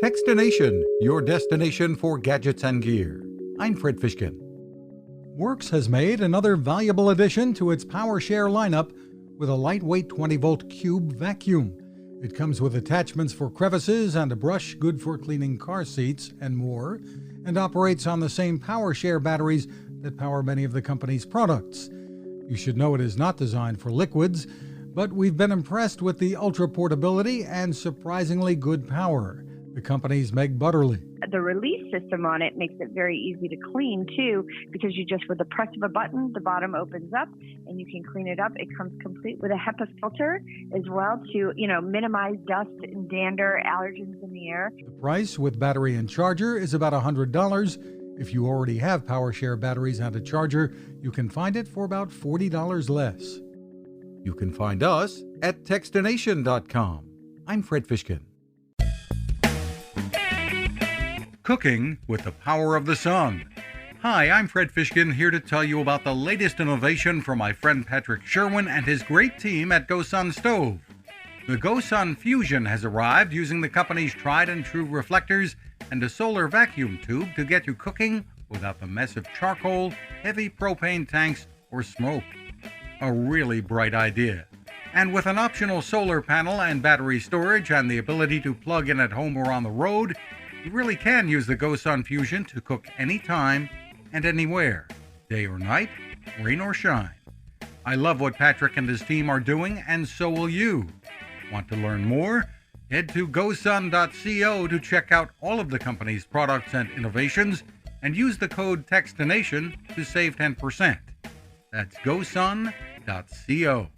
Techstination, your destination for gadgets and gear. I'm Fred Fishkin. Worx has made another valuable addition to its PowerShare lineup with a lightweight 20-volt cube vacuum. It comes with attachments for crevices and a brush good for cleaning car seats and more, and operates on the same PowerShare batteries that power many of the company's products. You should know it is not designed for liquids, but we've been impressed with the ultra portability and surprisingly good power. The company's Meg Butterly. The release system on it makes it very easy to clean too, because you just, with the press of a button, the bottom opens up and you can clean it up. It comes complete with a HEPA filter as well to, minimize dust and dander, allergens in the air. The price with battery and charger is about $100. If you already have PowerShare batteries and a charger, you can find it for about $40 less. You can find us at Techstination.com. I'm Fred Fishkin. Cooking with the power of the sun. Hi, I'm Fred Fishkin, here to tell you about the latest innovation from my friend Patrick Sherwin and his great team at GoSun Stove. The GoSun Fusion has arrived using the company's tried and true reflectors and a solar vacuum tube to get you cooking without the mess of charcoal, heavy propane tanks, or smoke. A really bright idea. And with an optional solar panel and battery storage and the ability to plug in at home or on the road, you really can use the GoSun Fusion to cook anytime and anywhere, day or night, rain or shine. I love what Patrick and his team are doing, and so will you. Want to learn more? Head to gosun.co to check out all of the company's products and innovations, and use the code Techstination to save 10%. That's gosun.co.